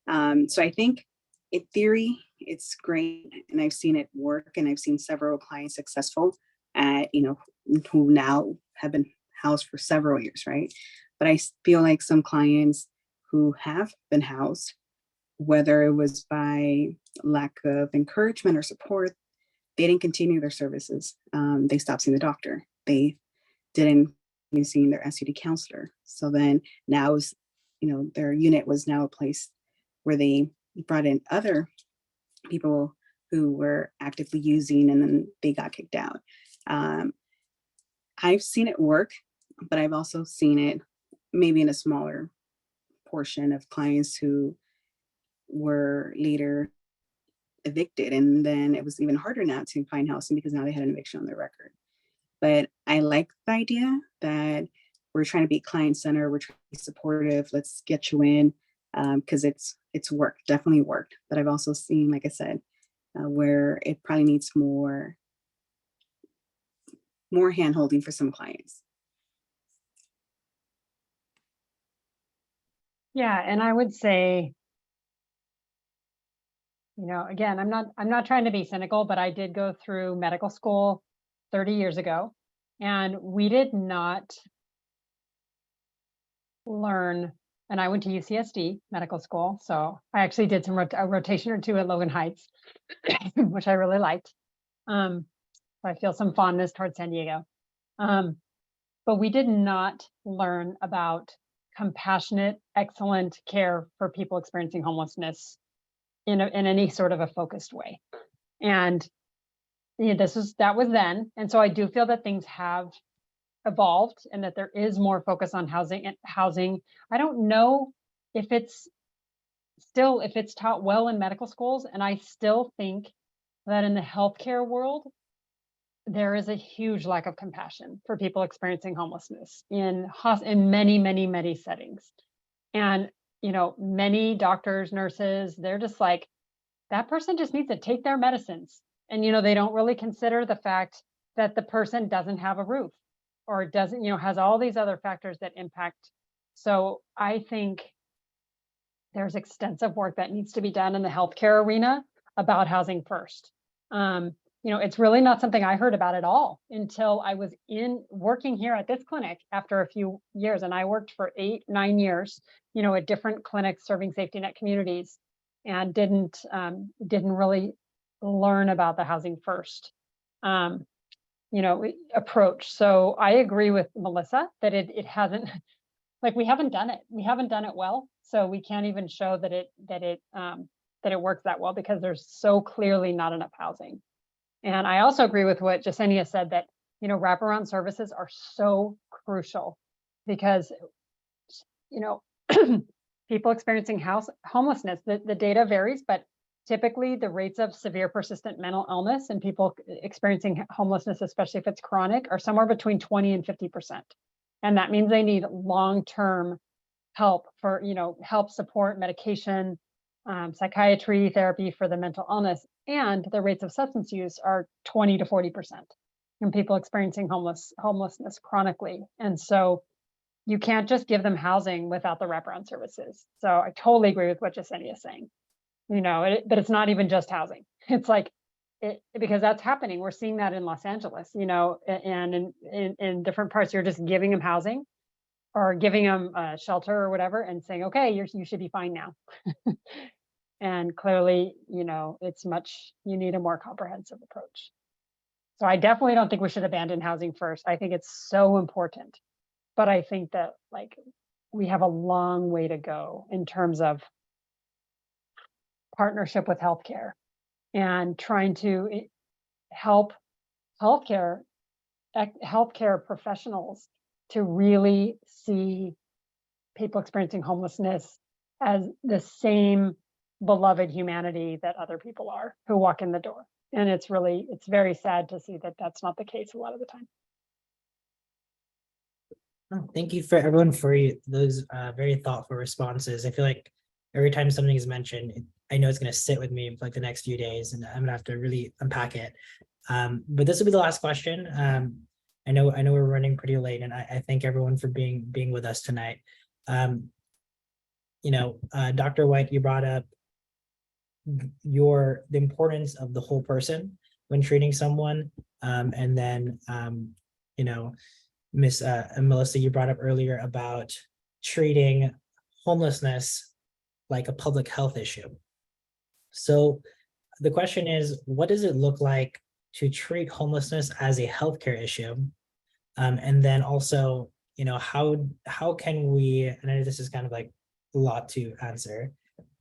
So I think in theory, it's great, and I've seen it work, and I've seen several clients successful at, you know, who now have been housed for several years, right? But I feel like some clients who have been housed, whether it was by lack of encouragement or support, they didn't continue their services. They stopped seeing the doctor. They didn't continue seeing their SUD counselor. So then now, you know, their unit was now a place where they brought in other people who were actively using, and then they got kicked out. I've seen it work, but I've also seen it maybe in a smaller portion of clients who were later evicted, and then it was even harder now to find housing because now they had an eviction on their record. But I like the idea that we're trying to be client-centered, we're trying to be supportive, let's get you in, because it's worked, definitely worked. But I've also seen, like I said, where it probably needs more hand-holding for some clients. Yeah, and I would say, you know, again, I'm not trying to be cynical, but I did go through medical school 30 years ago, and we did not learn, and I went to UCSD medical school, so I actually did a rotation or two at Logan Heights, which I really liked. So I feel some fondness towards San Diego. But we did not learn about compassionate, excellent care for people experiencing homelessness in any sort of a focused way. And you know, that was then. And so I do feel that things have evolved and that there is more focus on housing. I don't know if it's taught well in medical schools. And I still think that in the healthcare world, there is a huge lack of compassion for people experiencing homelessness in many, many, many settings. And, you know, many doctors, nurses, they're just like, that person just needs to take their medicines. And, you know, they don't really consider the fact that the person doesn't have a roof or doesn't, you know, has all these other factors that impact. So I think there's extensive work that needs to be done in the healthcare arena about housing first. You know, it's really not something I heard about at all until I was working here at this clinic after a few years. And I worked for 8-9 years, you know, at different clinics serving safety net communities, and didn't really learn about the housing first, you know, approach. So I agree with Melissa that it hasn't, like, we haven't done it well. So we can't even show that it works that well because there's so clearly not enough housing. And I also agree with what Jesenia said, that, you know, wraparound services are so crucial because, you know, people experiencing homelessness, the data varies, but typically the rates of severe persistent mental illness and people experiencing homelessness, especially if it's chronic, are somewhere between 20 and 50%. And that means they need long-term help for, you know, help, support, medication, psychiatry, therapy for the mental illness. And the rates of substance use are 20 to 40% in people experiencing homelessness chronically. And so you can't just give them housing without the wraparound services. So I totally agree with what Yesenia is saying. But it's not even just housing. It's like, because that's happening. We're seeing that in Los Angeles, and in different parts, you're just giving them housing or giving them a shelter or whatever and saying, okay, you should be fine now. And clearly, you need a more comprehensive approach. So I definitely don't think we should abandon housing first. I think it's so important. But I think that we have a long way to go in terms of partnership with healthcare and trying to help healthcare professionals to really see people experiencing homelessness as the same beloved humanity that other people are who walk in the door. And it's very sad to see that that's not the case a lot of the time. Oh, thank you for everyone for those very thoughtful responses. I feel like every time something is mentioned, I know it's going to sit with me for like the next few days, and I'm going to have to really unpack it. But this will be the last question. I know we're running pretty late, and I thank everyone for being with us tonight. Dr. White, you brought up the importance of the whole person when treating someone, and then Miss Melissa, you brought up earlier about treating homelessness like a public health issue. So the question is, what does it look like to treat homelessness as a healthcare issue? And then also, how can we, and I know this is kind of like a lot to answer,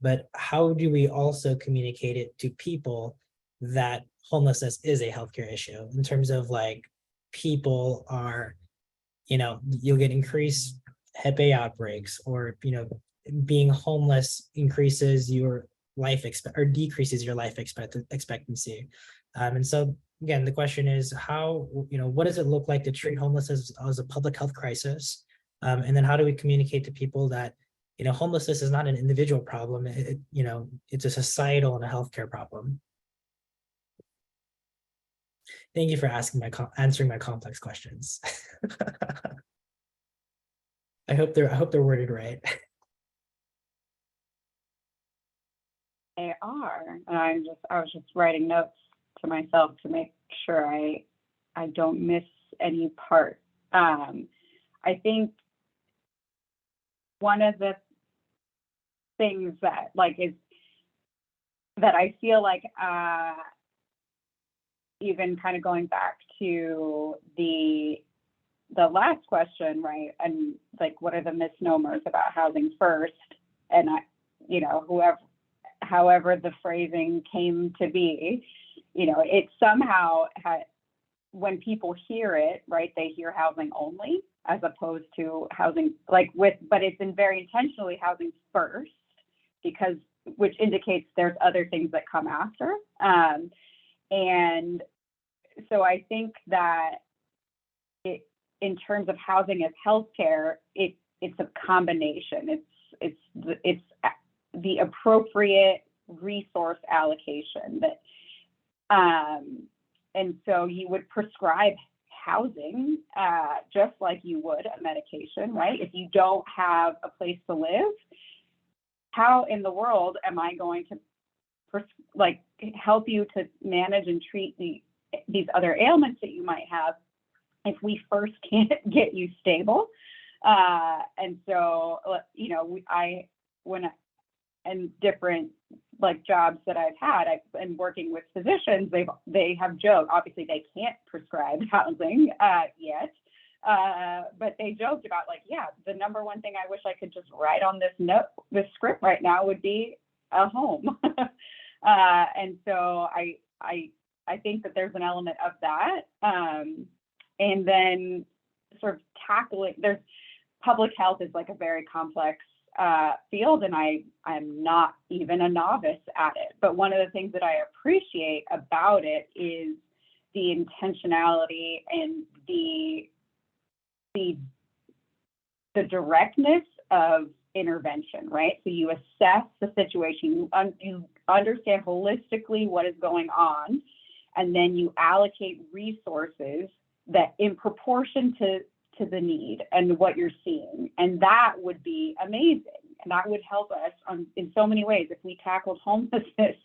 but how do we also communicate it to people that homelessness is a healthcare issue, in terms of like people are, you'll get increased HEPA outbreaks, or, being homeless increases your or decreases your life expectancy. And so again, the question is how, what does it look like to treat homelessness as a public health crisis? And then how do we communicate to people that, homelessness is not an individual problem, it's a societal and a healthcare problem. Thank you for answering my complex questions. I hope they're worded right. They are. I was just writing notes to myself to make sure I don't miss any part. I think one of the things that is that I feel like even kind of going back to the last question, right? And what are the misnomers about housing first? And however the phrasing came to be, it somehow when people hear it, right, they hear housing only as opposed to housing but it's been very intentionally housing first, which indicates there's other things that come after. And so I think that in terms of housing as healthcare, it's a combination. It's the appropriate resource allocation that, and so you would prescribe housing just like you would a medication, right? If you don't have a place to live, how in the world am I going to help you to manage and treat these other ailments that you might have if we first can't get you stable? And so, and different jobs that I've had, I've been working with physicians. They have joked. Obviously, they can't prescribe housing yet, but they joked about the number one thing I wish I could just write on this script right now would be a home. And so I think that there's an element of that, and then sort of tackling. There's public health is a very complex field, and I'm not even a novice at it. But one of the things that I appreciate about it is the intentionality and the directness of intervention, right? So you assess the situation, you understand holistically what is going on, and then you allocate resources that in proportion to the need and what you're seeing. And that would be amazing. And that would help us in so many ways if we tackled homelessness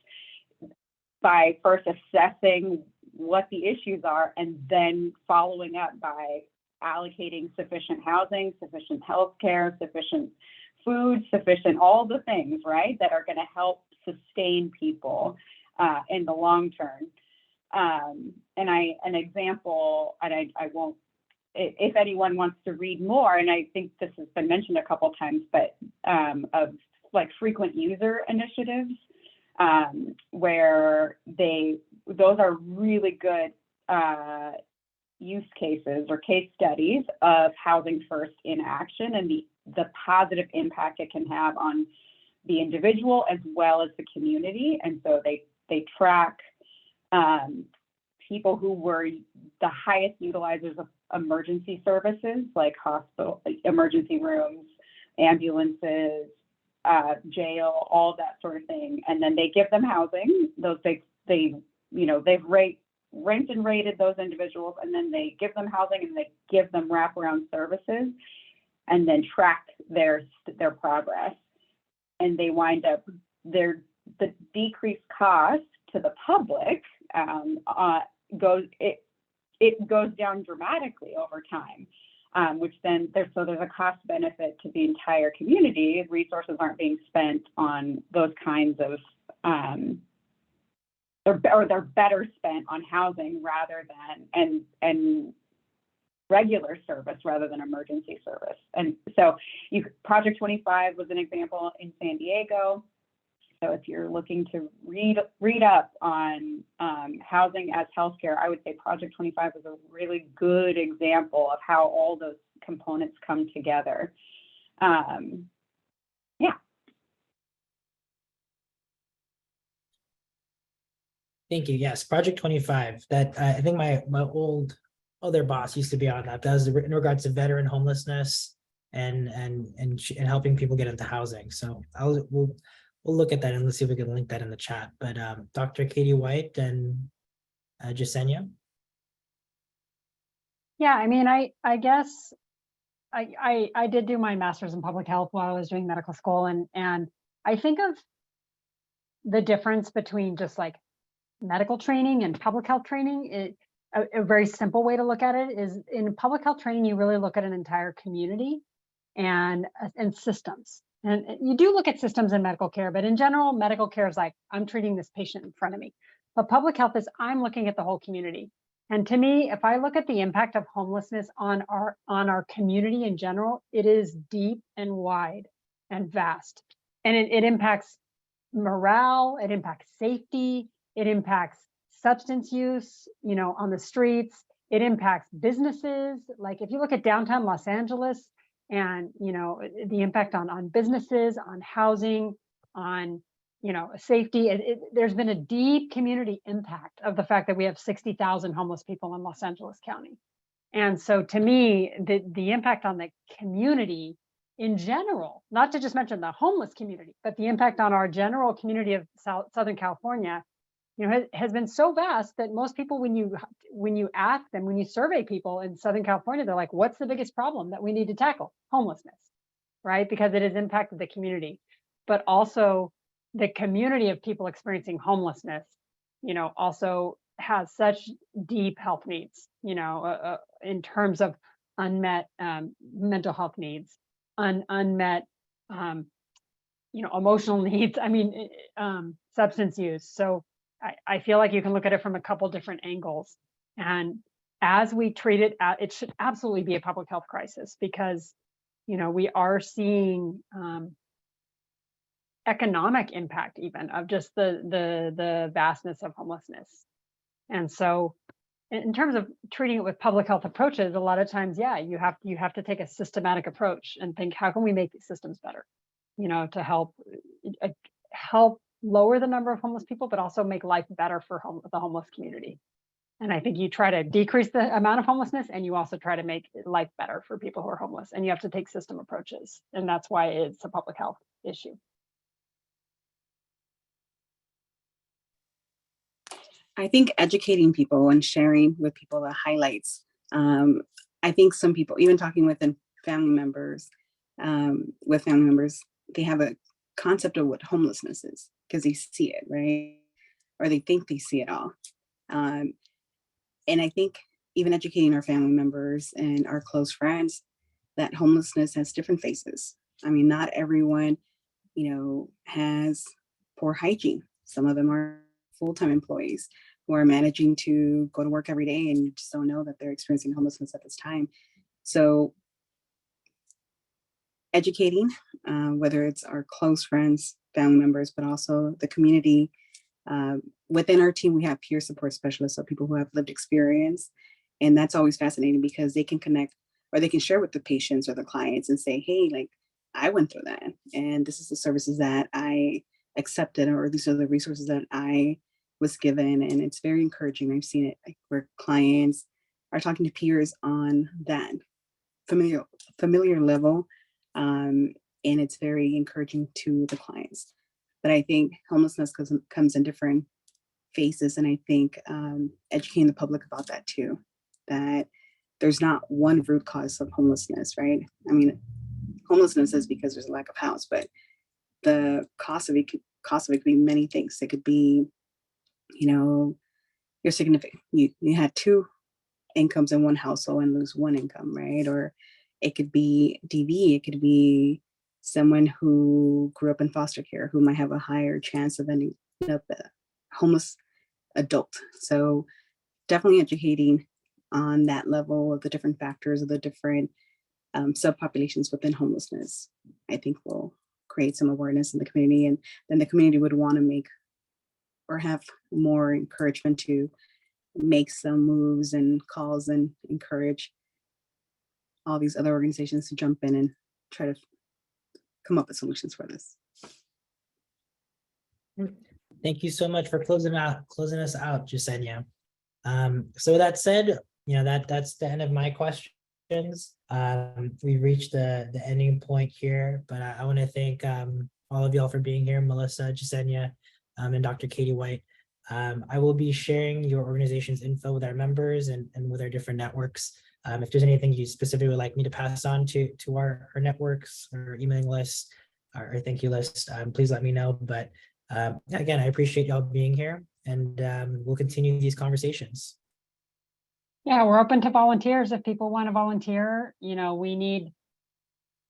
by first assessing what the issues are and then following up by allocating sufficient housing, sufficient healthcare, sufficient food, sufficient all the things, right, that are going to help sustain people in the long term. An example, and I won't, if anyone wants to read more, and I think this has been mentioned a couple times, but of like frequent user initiatives, where those are really good use cases or case studies of housing first in action and the positive impact it can have on the individual as well as the community. And so they track people who were the highest utilizers of emergency services like hospital, emergency rooms, ambulances, jail, all that sort of thing. And then they give them housing. They've ranked and rated those individuals, and then they give them housing and they give them wraparound services and then track their progress. And they wind up the decreased cost to the public goes down dramatically over time, which then there's a cost benefit to the entire community. Resources aren't being spent on those kinds of, or they're better spent on housing rather than, and regular service rather than emergency service. And so Project 25 was an example in San Diego. So if you're looking to read up on housing as healthcare, I would say Project 25 is a really good example of how all those components come together. Yeah. Thank you. Yes, Project 25. That I think my old other boss used to be on that. That was in regards to veteran homelessness and helping people get into housing. So we'll look at that and let's see if we can link that in the chat. But Dr. Katie White and Jasenia. Yeah, I mean, I guess I did do my master's in public health while I was doing medical school, and I think of the difference between just like medical training and public health training. A very simple way to look at it is in public health training, you really look at an entire community and systems. And you do look at systems in medical care, but in general, medical care is like, I'm treating this patient in front of me. But public health is, I'm looking at the whole community. And to me, if I look at the impact of homelessness on our community in general, it is deep and wide and vast. And it impacts morale, it impacts safety, it impacts substance use, on the streets, it impacts businesses. Like if you look at downtown Los Angeles, and the impact on businesses, on housing, on safety. There's been a deep community impact of the fact that we have 60,000 homeless people in Los Angeles County. And so to me, the impact on the community in general, not to just mention the homeless community, but the impact on our general community of Southern California, has been so vast that most people, when you ask them, when you survey people in Southern California, they're like, what's the biggest problem that we need to tackle? Homelessness, right? Because it has impacted the community, but also the community of people experiencing homelessness, also has such deep health needs, in terms of unmet mental health needs, unmet, emotional needs. I mean, substance use. So I feel like you can look at it from a couple different angles. And as we treat it, it should absolutely be a public health crisis because, we are seeing economic impact even of just the vastness of homelessness. And so in terms of treating it with public health approaches, a lot of times, yeah, you have to take a systematic approach and think, how can we make these systems better, to help lower the number of homeless people, but also make life better for the homeless community. And I think you try to decrease the amount of homelessness and you also try to make life better for people who are homeless, and you have to take system approaches. And that's why it's a public health issue. I think educating people and sharing with people the highlights I think some people, even talking with family members, they have a concept of what homelessness is because they see it, right? Or they think they see it all. And I think even educating our family members and our close friends that homelessness has different faces. I mean, not everyone, has poor hygiene. Some of them are full-time employees who are managing to go to work every day and you just don't know that they're experiencing homelessness at this time. So educating, whether it's our close friends, family members, but also the community. Within our team, we have peer support specialists, so people who have lived experience. And that's always fascinating because they can connect or they can share with the patients or the clients and say, hey, like, I went through that. And this is the services that I accepted, or these are the resources that I was given. And it's very encouraging. I've seen it where clients are talking to peers on that familiar level. And it's very encouraging to the clients. But I think homelessness comes in different faces. And I think educating the public about that too, that there's not one root cause of homelessness, right? I mean, homelessness is because there's a lack of house, but the cost of it could be many things. It could be, your significant, you had two incomes in one household and lose one income, right? Or it could be DV, it could be someone who grew up in foster care who might have a higher chance of ending up a homeless adult. So definitely educating on that level of the different factors of the different subpopulations within homelessness, I think will create some awareness in the community, and then the community would want to make or have more encouragement to make some moves and calls and encourage all these other organizations to jump in and try to come up with solutions for this. Thank you so much for closing us out, Jesenia. So with that said, that's the end of my questions. We've reached the ending point here, but I want to thank all of y'all for being here, Melissa, Jesenia, and Dr. Katie White. I will be sharing your organization's info with our members and with our different networks. If there's anything you specifically would like me to pass on to our networks or emailing list or thank you list, please let me know. But again, I appreciate y'all being here, and we'll continue these conversations. Yeah, we're open to volunteers if people want to volunteer. We need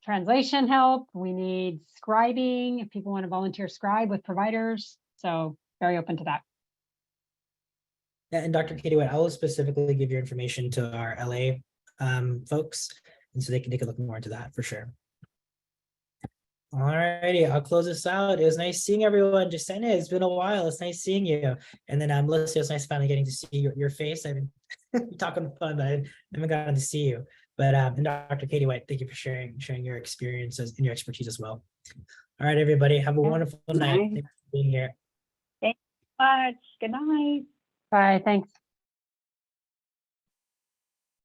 translation help. We need scribing if people want to volunteer scribe with providers. So very open to that. Yeah, and Dr. Katie White, I will specifically give your information to our LA folks, and so they can take a look more into that for sure. All righty, I'll close this out. It was nice seeing everyone. Jesenia, it's been a while. It's nice seeing you. And then Melissa, it's nice finally getting to see your face. I've been talking on the phone, but I haven't gotten to see you. But and Dr. Katie White, thank you for sharing your experiences and your expertise as well. All right, everybody, have a wonderful night. Thanks for being here. Thanks so much. Good night. Bye, thanks.